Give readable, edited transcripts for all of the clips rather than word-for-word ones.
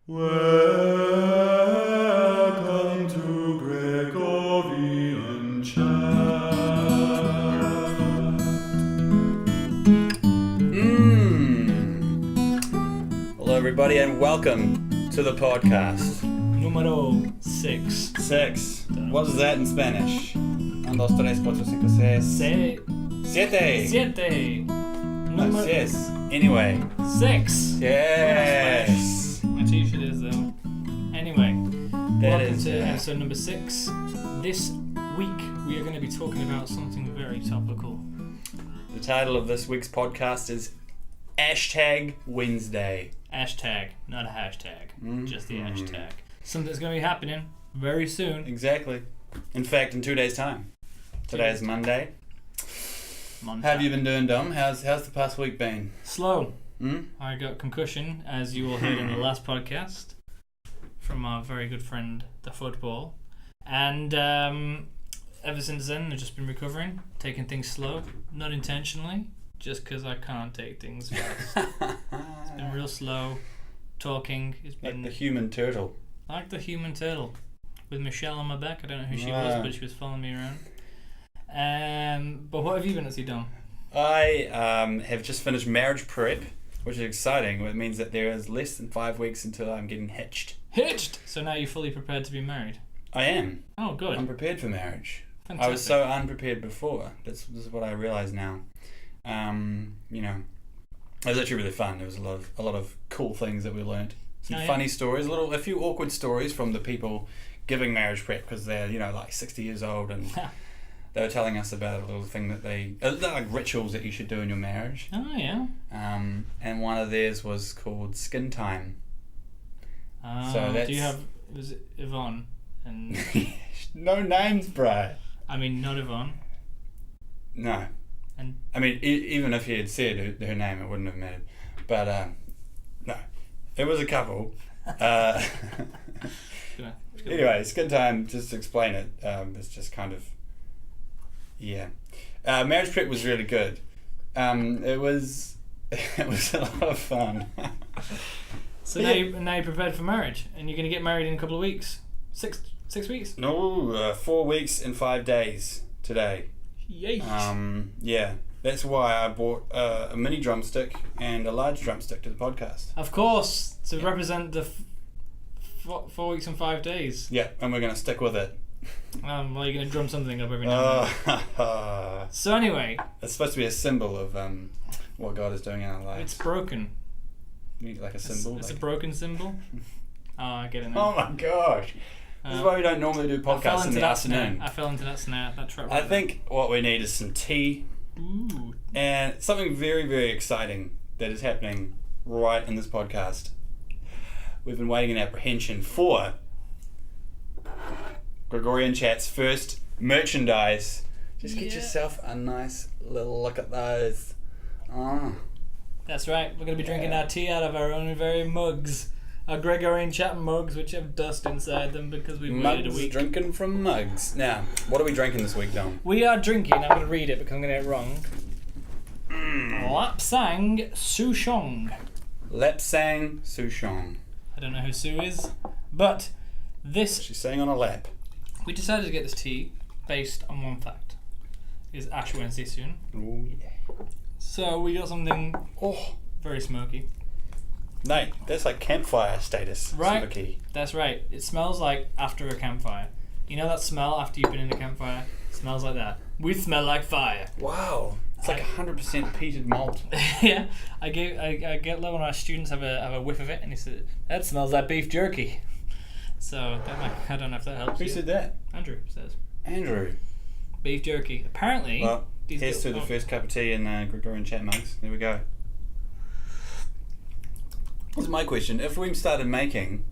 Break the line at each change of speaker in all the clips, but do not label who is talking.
Welcome to Gregorian chat.
Hello everybody and welcome to the podcast.
Número 6.
6. What is that in Spanish? 1, 2, 3, 4, 5, 6. 7.
7.
No,
Número
yes. Anyway.
6.
Yes.
My t-shirt is though. Anyway, welcome to
yeah.
episode number 6. This week we are going to be talking about something very topical.
The title of this week's podcast is Ashtag Wednesday.
Ashtag, not a hashtag. Just the hashtag. Something that's going to be happening very soon.
Exactly. In fact, in 2 days' time. Today is Monday. How have you been doing, Dom? How's the past week been?
Slow. I got concussion, as you all heard in the last podcast, from our very good friend, the football. And ever since then, I've just been recovering, taking things slow, not intentionally, just because I can't take things fast. It's been real slow. Talking. It's been
Like the human turtle.
like the human turtle, with Michelle on my back. I don't know who she was, but she was following me around. But what have you been up to, Dom?
I have just finished marriage prep, which is exciting. It means that there is less than 5 weeks until I'm getting hitched.
Hitched! So now you're fully prepared to be married.
I am.
Oh, good.
I'm prepared for marriage.
Fantastic.
I was so unprepared before. This is what I realise now. It was actually really fun. There was a lot of cool things that we learnt. Some funny stories, a few awkward stories from the people giving marriage prep, because they're like 60 years old, and they were telling us about a little thing that they're like rituals that you should do in your marriage.
Oh yeah.
And one of theirs was called skin time.
So do you have? Was it Yvonne? And
no names, bro.
I mean, not Yvonne.
No.
And
I mean, even if he had said her name, it wouldn't have mattered. But no, it was a couple. Anyway, skin time. Just to explain it, it's just kind of marriage prep was really good. It was a lot of fun.
so now you're prepared for marriage, and you're going to get married in a couple of weeks. 6 weeks.
No, 4 weeks and 5 days today.
Yay.
That's why I bought a mini drumstick and a large drumstick to the podcast.
Of course, to represent the 4 weeks and 5 days.
Yeah, and we're going to stick with it.
Well, you're going to drum something up every now and then. So anyway.
It's supposed to be a symbol of what God is doing in our lives.
It's broken.
Like a symbol?
It's a broken symbol? Oh, I get it now.
Oh my gosh. This is why we don't normally do podcasts in the afternoon.
I fell into that snare, that trap.
I think what we need is some tea.
Ooh.
And something very, very exciting that is happening right in this podcast. We've been waiting in apprehension for Gregorian Chat's first merchandise. Just get yourself a nice little look at those. Oh.
That's right. We're going to be drinking our tea out of our own very mugs. Our Gregorian Chat mugs, which have dust inside them because we've waited a week.
Drinking from mugs. Now, what are we drinking this week, Dom?
We are drinking, I'm going to read it because I'm going to get it wrong. Lapsang Souchong.
Lapsang Souchong.
I don't know who Sue is, but this...
She's saying on a lap.
We decided to get this tea based on one fact. It's Ash Wednesday soon.
Oh, yeah.
So we got something very smoky.
No, that's like campfire status.
Right.
Smoky.
That's right. It smells like after a campfire. You know that smell after you've been in a campfire? It smells like that. We smell like fire.
Wow. It's like 100% peated malt.
Yeah. I get one of our students have a whiff of it, and he said, "That smells like beef jerky." So I don't know if that helps.
Who said that?
Andrew says.
Andrew.
Beef jerky. Apparently.
Well, here's to the first cup of tea in Gregorian Chat mugs. There we go. Here's my question. If we started making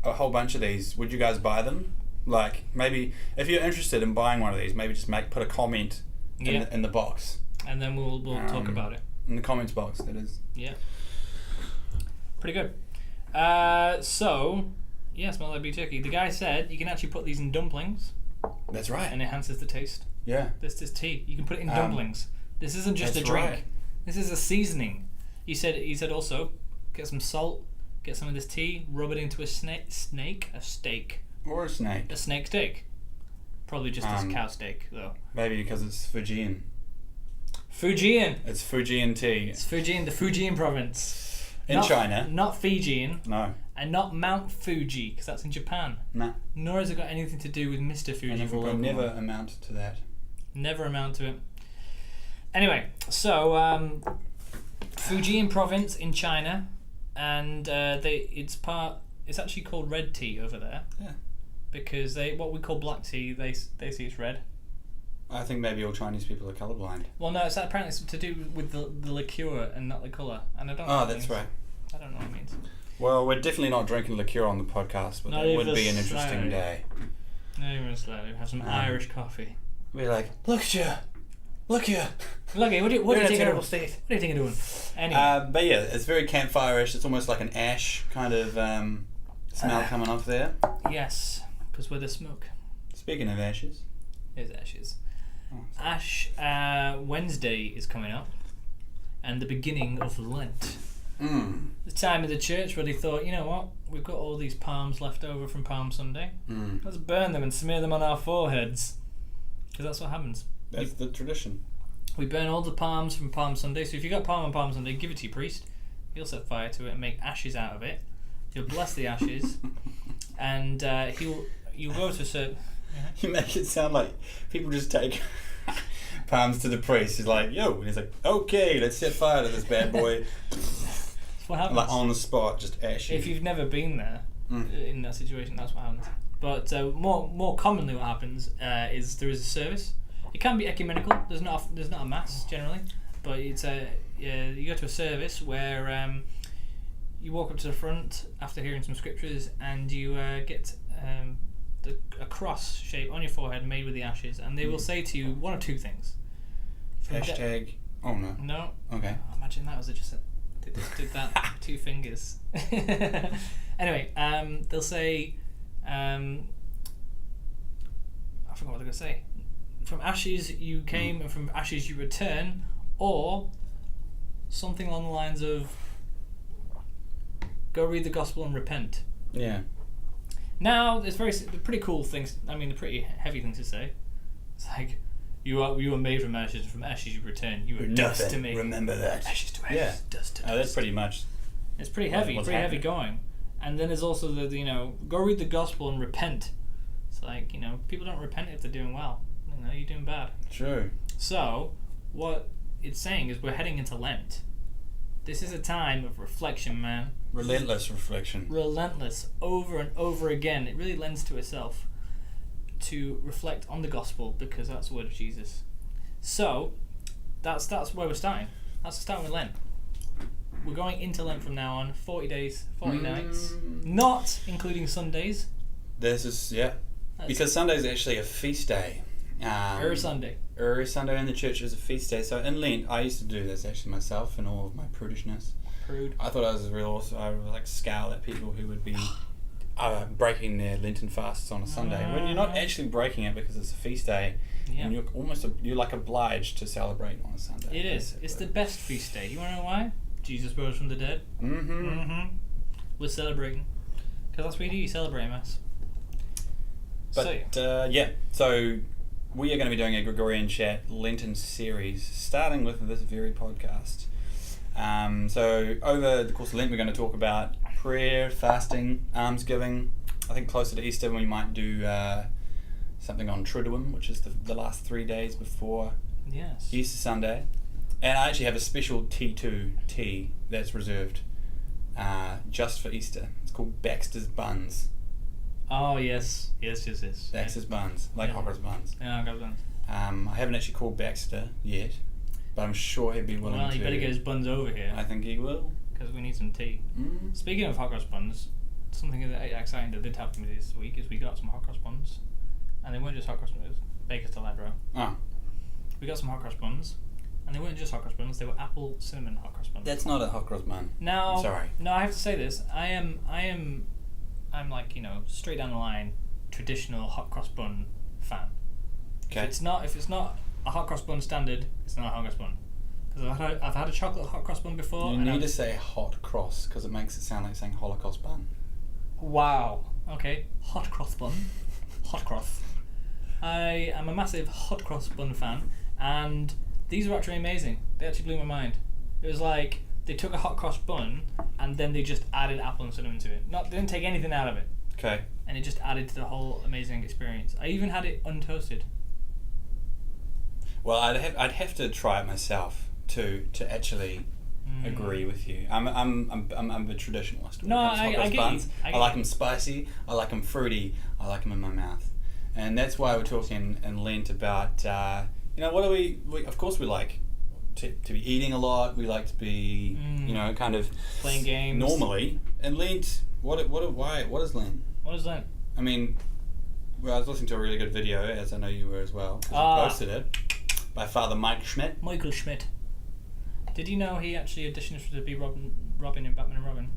a whole bunch of these, would you guys buy them? Like, maybe, if you're interested in buying one of these, maybe just put a comment in the box.
And then we'll talk about it.
In the comments box, that is.
Yeah. Pretty good. So, yeah, smell like beef jerky. The guy said you can actually put these in dumplings.
That's right.
And it enhances the taste.
Yeah.
This tea. You can put it in dumplings. This isn't just a drink.
Right.
This is a seasoning. He said also get some salt, Get some of this tea, rub it into a steak.
Or a snake.
A snake steak. Probably just a cow steak, though.
Maybe because it's Fujian.
Fujian.
It's Fujian tea.
It's Fujian, the Fujian province.
In China.
Not Fijian.
No.
And not Mount Fuji, because that's in Japan.
Nah.
Nor has it got anything to do with Mr. Fuji.
And it will never amount to that.
Never amount to it. Anyway, so Fujian province in China, and it's actually called red tea over there.
Yeah.
Because what we call black tea, they see it's red.
I think maybe all Chinese people are colourblind.
Well, no, it's apparently to do with the liqueur and not the colour, and I don't know.
Oh,
what it
that's
means.
right.
I don't know what it means.
Well, we're definitely not drinking liqueur on the podcast, but
Not
that
even
would be an interesting
slightly.
day.
No, even slightly. Have some Irish coffee.
We're like, look at you.
Lucky, what do you
You're in a
think
terrible
of?
state.
What do you think of doing? Anyway,
But yeah, it's very campfire-ish. It's almost like an ash kind of smell coming off there.
yes, because we're the smoke.
Speaking of ashes.
There's ashes.
Oh,
Ash Wednesday is coming up, and the beginning of Lent. The time of the church where they thought, you know what, we've got all these palms left over from Palm Sunday. Let's burn them and smear them on our foreheads, because that's what happens.
That's the tradition.
We burn all the palms from Palm Sunday. So if you got palm on Palm Sunday, give it to your priest. He'll set fire to it and make ashes out of it. He'll bless the ashes, and you'll go to a certain.
You make it sound like people just take palms to the priest. He's like, yo, and he's like, okay, let's set fire to this bad boy.
That's what happens.
Like on the spot, just ashes.
If you've never been there in that situation, that's what happens. But more commonly, what happens is there is a service. It can be ecumenical. There's not a mass generally, but it's you go to a service where you walk up to the front after hearing some scriptures, and you get a cross shape on your forehead made with the ashes, and they will say to you one of two things.
Hashtag. Oh no.
No.
Okay.
Oh, imagine that was just did that 2 fingers. Anyway, they'll say, I forgot what they're gonna say. From ashes you came, and from ashes you return, or something along the lines of, go read the gospel and repent.
Yeah.
Now, there's they're pretty cool things. I mean, they're pretty heavy things to say. It's like, you were made from ashes you return. You were dust to me.
Remember that.
Ashes to ashes,
Yeah.
dust to dust.
Oh, that's pretty much.
It's pretty heavy,
what's
heavy
happening.
going. And then there's also go read the gospel and repent. It's like, people don't repent if they're doing well. You're doing bad.
True.
So, what it's saying is we're heading into Lent. This is a time of reflection, man.
Relentless reflection.
Relentless, over and over again. It really lends to itself to reflect on the gospel, because that's the word of Jesus. So, that's where we're starting. That's the start with Lent. We're going into Lent from now on. 40 days, 40 nights. Not including Sundays.
This is, yeah. Because Sunday is actually a feast day.
Sunday.
Sunday in the church is a feast day. So in Lent, I used to do this actually myself in all of my prudishness.
Prude.
I thought I was real awesome. I would scowl at people who would be breaking their Lenten fasts on a Sunday when you're not actually breaking it because it's a feast day, and you're like obliged to celebrate on a Sunday.
It is. It's the best feast day. You want to know why? Jesus rose from the dead. We're celebrating, because that's what you do. You celebrate Mass.
But so we are going to be doing a Gregorian Chat Lenten series, starting with this very podcast. So over the course of Lent, we're going to talk about prayer, fasting, almsgiving. I think closer to Easter, we might do something on Triduum, which is the last 3 days before Easter Sunday. And I actually have a special T2 tea that's reserved just for Easter. It's called Baxter's Buns.
Oh, yes.
Baxter's Buns, like Hocker's Buns.
Yeah, Hocker's Buns.
I haven't actually called Baxter yet, but I'm sure he'd be willing to.
Well, he better get his buns over here.
I think he will.
Because we need some tea. Speaking of hot cross buns, something that exciting that did happen to me this week is we got some hot cross buns. And they weren't just hot cross buns, Baker's Deladro.
Oh.
We got some hot cross buns. And they weren't just hot cross buns, they were apple cinnamon hot cross buns.
That's not a hot cross bun.
Now,
sorry.
No, I have to say this. I'm like, straight down the line, traditional hot cross bun fan.
Okay.
If it's not a hot cross bun standard, it's not a hot cross bun. Because Because I've had a chocolate hot cross bun before.
You need to say hot cross because it makes it sound like saying Holocaust bun.
Wow. Okay. Hot cross bun. Hot cross. I am a massive hot cross bun fan, and these were actually amazing. They actually blew my mind. It was like they took a hot cross bun and then they just added apple and cinnamon to it. They didn't take anything out of it.
Okay.
And it just added to the whole amazing experience. I even had it untoasted.
Well, I'd have to try it myself to actually agree with you. I'm a traditionalist.
No, I get
buns.
you.
I like them spicy. I like them fruity. I like them in my mouth, and that's why we're talking in Lent about what do we of course we like to be eating a lot. We like to be kind of
playing games
normally. And Lent, what is Lent?
What is Lent?
I mean, well, I was listening to a really good video, as I know you were as well, because you posted it, by Father Mike Schmidt.
Michael Schmidt. Did you know he actually auditioned to be Robin in Batman and Robin?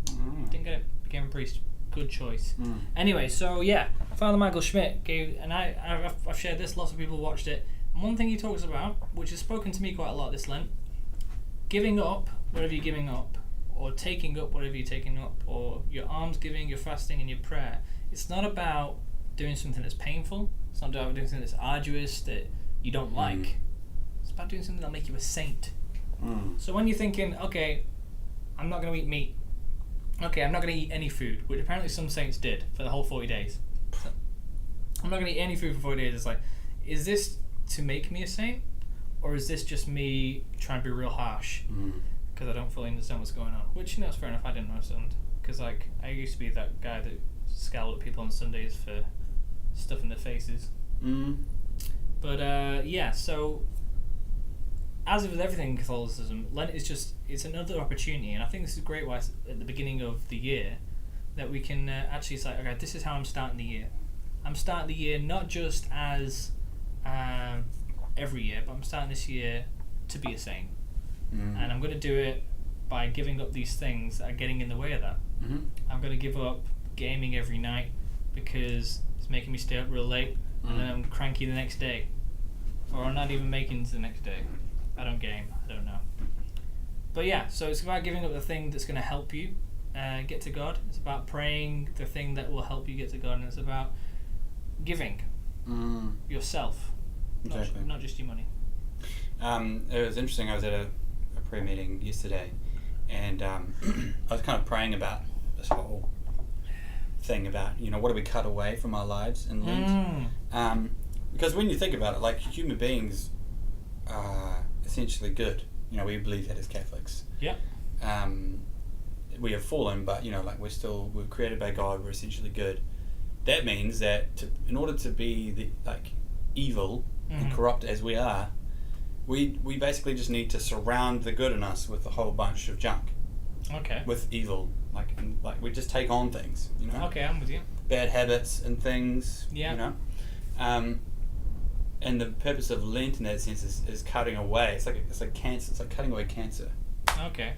Didn't get it. Became a priest. Good choice. Anyway, so yeah, Father Michael Schmidt gave, and I've shared this. Lots of people watched it. And one thing he talks about, which has spoken to me quite a lot this Lent, giving up whatever you're giving up, or taking up whatever you're taking up, or your almsgiving, your fasting, and your prayer. It's not about doing something that's painful. It's not about doing something that's arduous that you don't like. It's about doing something that'll make you a saint. So when you're thinking, okay, I'm not going to eat meat. Okay, I'm not going to eat any food, which apparently some saints did for the whole 40 days. So, I'm not going to eat any food for 40 days. It's like, is this to make me a saint? Or is this just me trying to be real harsh? Because I don't fully understand what's going on. Which, is fair enough, I didn't understand. Because, I used to be that guy that scowled at people on Sundays for stuff in their faces. But, so as with everything in Catholicism, Lent is it's another opportunity, and I think this is great why at the beginning of the year that we can actually say, okay, this is how I'm starting the year. I'm starting the year not just as every year, but I'm starting this year to be a saint. And I'm going to do it by giving up these things that are getting in the way of that. I'm going to give up gaming every night because it's making me stay up real late, and then I'm cranky the next day. Or I'm not even making it to the next day. I don't game, I don't know. But yeah, so it's about giving up the thing that's going to help you get to God. It's about praying the thing that will help you get to God, and it's about giving yourself,
Exactly.
not just your money.
It was interesting, I was at a prayer meeting yesterday, and I was kind of praying about this whole thing about, what do we cut away from our lives in Lent? Because when you think about it, like, human beings are essentially good. We believe that as Catholics.
Yeah.
We have fallen, but we're created by God. We're essentially good. That means that in order to be evil and corrupt as we are, we basically just need to surround the good in us with a whole bunch of junk.
Okay.
With evil, we just take on things.
Okay, I'm with you.
Bad habits and things.
Yeah.
And the purpose of Lent in that sense is cutting away. It's like cancer. It's like cutting away cancer.
Okay.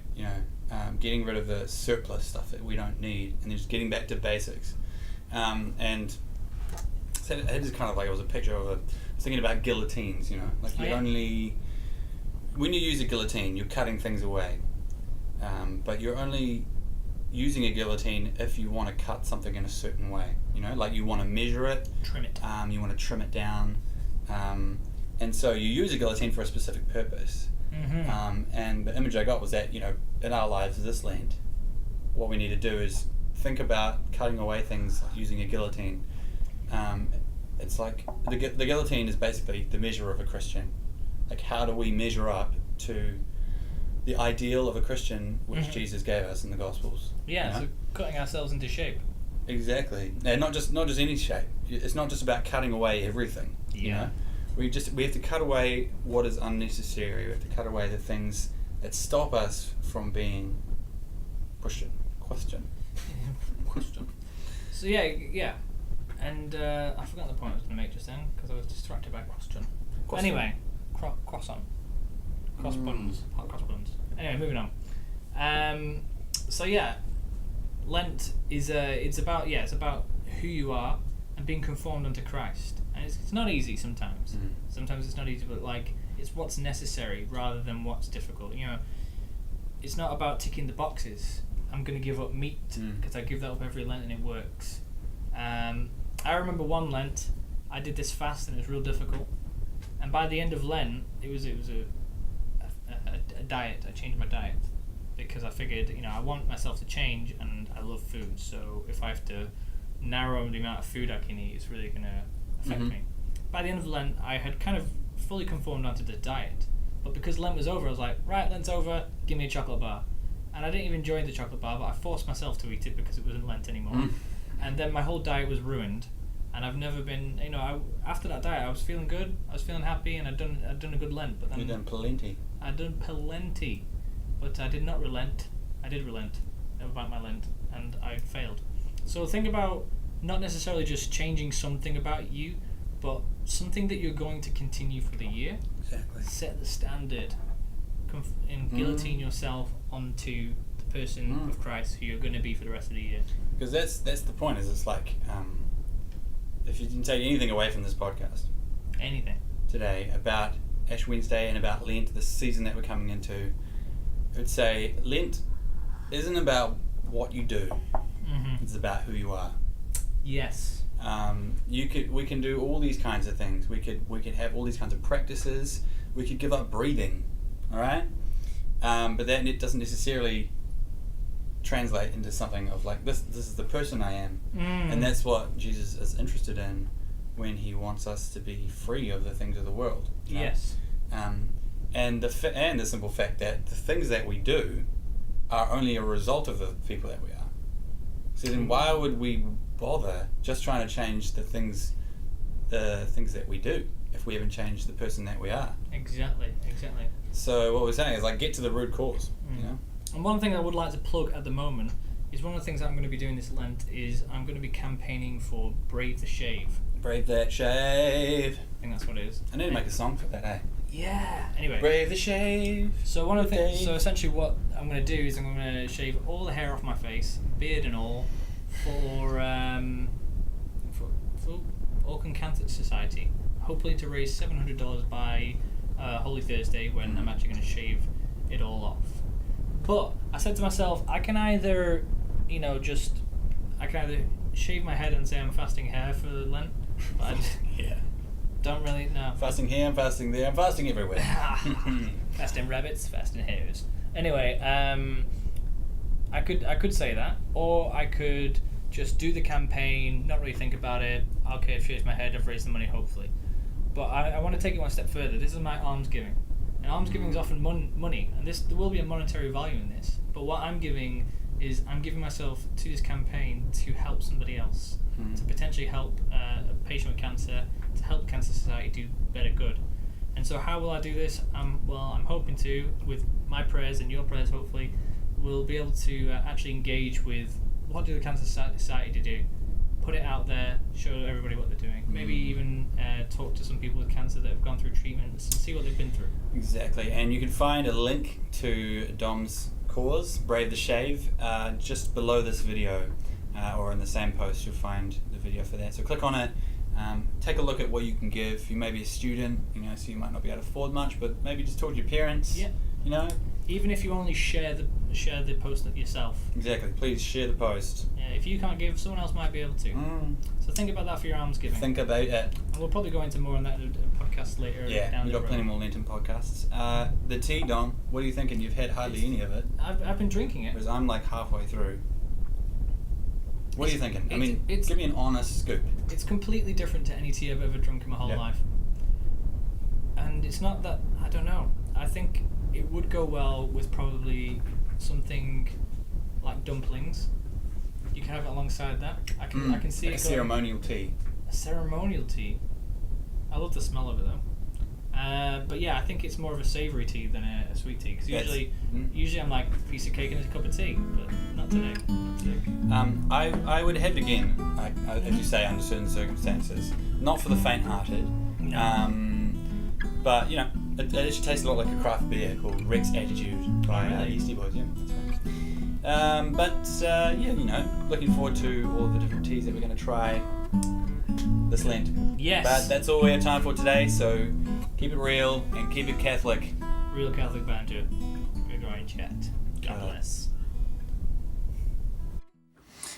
Getting rid of the surplus stuff that we don't need, and then just getting back to basics. And so it is kind of like, it was a picture of I was thinking about guillotines. Only when you use a guillotine, you're cutting things away, but you're only using a guillotine if you want to cut something in a certain way. You want to measure it,
trim it.
You want to trim it down. And so you use a guillotine for a specific purpose. And the image I got was that, in our lives this Lent, what we need to do is think about cutting away things using a guillotine. It's like the guillotine is basically the measure of a Christian. Like, how do we measure up to the ideal of a Christian which Jesus gave us in the Gospels?
Yeah, so cutting ourselves into shape.
Exactly. And not just any shape. It's not just about cutting away everything. We have to cut away what is unnecessary. We have to cut away the things that stop us from being Christian.
So yeah. And I forgot the point I was going to make just then because I was distracted by question. Anyway, croissant. Cross buns. Hot cross buns. Anyway, moving on. So yeah, Lent is it's about who you are and being conformed unto Christ. And it's not easy sometimes. Sometimes it's not easy, but it's what's necessary rather than what's difficult. You know, it's not about ticking the boxes. I'm going to give up meat because I give that up every Lent and it works. I remember one Lent, I did this fast and it was real difficult. And by the end of Lent, it was a diet. I changed my diet because I figured, you know, I want myself to change and I love food. So if I have to narrow the amount of food I can eat, it's really going to affect me. By the end of Lent, I had kind of fully conformed onto the diet. But because Lent was over, I was like, right, Lent's over, give me a chocolate bar. And I didn't even enjoy the chocolate bar, but I forced myself to eat it because it wasn't Lent anymore. And then my whole diet was ruined. And I've never been, you know, after that diet, I was feeling good, I was feeling happy, and I'd done a good Lent. But then
You've done plenty.
I'd done plenty, but I did not relent. I did relent about my Lent, and I failed. So think about not necessarily just changing something about you, but something that you're going to continue for the year.
Exactly.
Set the standard, and guillotine yourself onto the person of Christ who you're going to be for the rest of the year.
Because that's the point. Is it's like if you didn't take anything away from this podcast,
Anything
today about Ash Wednesday and about Lent, the season that we're coming into, I would say Lent isn't about what you do. It's about who you are.
Yes.
We can do all these kinds of things. We could have all these kinds of practices. We could give up breathing, all right? But then it doesn't necessarily translate into something of like this is the person I am, and that's what Jesus is interested in when he wants us to be free of the things of the world. You know?
Yes.
And the simple fact that the things that we do are only a result of the people that we are. So then why would we bother just trying to change the things that we do if we haven't changed the person that we are?
Exactly.
So what we're saying is like get to the root cause, you know?
And one thing I would like to plug at the moment is one of the things that I'm going to be doing this Lent is I'm going to be campaigning for Brave the Shave.
Brave that shave.
I think that's what it is.
I need to make a song for that, eh?
Yeah. Anyway.
Brave the shave.
So one of the things. So essentially, what I'm going to do is I'm going to shave all the hair off my face, beard and all, for Auckland Cancer Society. Hopefully to raise $700 by Holy Thursday when I'm actually going to shave it all off. But I said to myself, I can either shave my head and say I'm fasting hair for Lent, but I just don't really know.
Fasting here, I'm fasting there, I'm fasting everywhere.
Fasting rabbits, fasting hares. Anyway, I could say that, or I could just do the campaign, not really think about it. Okay, I've shaved my head, I've raised the money, hopefully. But I want to take it one step further. This is my almsgiving. And almsgiving is often money, and there will be a monetary value in this. But what I'm giving is I'm giving myself to this campaign to help somebody else, to potentially help a patient with cancer, to help Cancer Society do better good. And so how will I do this? I'm hoping to, with my prayers and your prayers hopefully, we'll be able to actually engage with what do the Cancer Society do, put it out there, show everybody what they're doing. Maybe even talk to some people with cancer that have gone through treatments and see what they've been through. Exactly,
and you can find a link to Dom's cause, Brave the Shave, just below this video, or in the same post you'll find the video for that. So click on it, take a look at what you can give. You may be a student, so you might not be able to afford much, but maybe just talk to your parents.
Yeah. Even if you only share the post yourself.
Exactly. Please share the post.
Yeah. If you can't give, someone else might be able to. So think about that for your almsgiving.
Think about it.
And we'll probably go into more on that in a podcast later.
Yeah. We've got plenty more Lenten podcasts. The tea, Dom. What are you thinking? You've had hardly any of it.
I've been drinking it.
Whereas I'm like halfway through. What are you thinking? Give me an honest scoop.
It's completely different to any tea I've ever drunk in my whole life. And it's not that, I don't know. I think it would go well with probably something like dumplings. You can have it alongside that. I can see
like
it
a ceremonial tea.
A ceremonial tea. I love the smell of it though. But yeah, I think it's more of a savoury tea than a sweet tea. Because usually I'm like a piece of cake and a cup of tea, but not today.
I would head again, as you say, under certain circumstances. Not for the faint-hearted.
No.
But it actually tastes a lot like a craft beer called Rex Attitude by Eastie Boys. Yeah, that's right. Looking forward to all the different teas that we're going to try this Lent.
Yes.
But that's all we have time for today, so keep it real and keep it Catholic.
Real Catholic banter. Gregorian chat. God bless.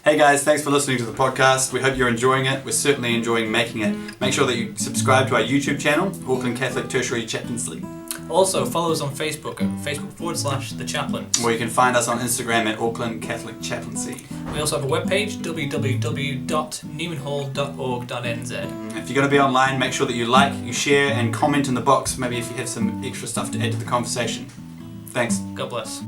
Hey guys, thanks for listening to the podcast. We hope you're enjoying it. We're certainly enjoying making it. Make sure that you subscribe to our YouTube channel, Auckland Catholic Tertiary Chaplaincy.
Also, follow us on Facebook at Facebook.com/The Chaplains.
Or you can find us on Instagram at Auckland Catholic Chaplaincy.
We also have a webpage, www.newmanhall.org.nz.
If you're going to be online, make sure that you like, you share, and comment in the box, maybe if you have some extra stuff to add to the conversation. Thanks.
God bless.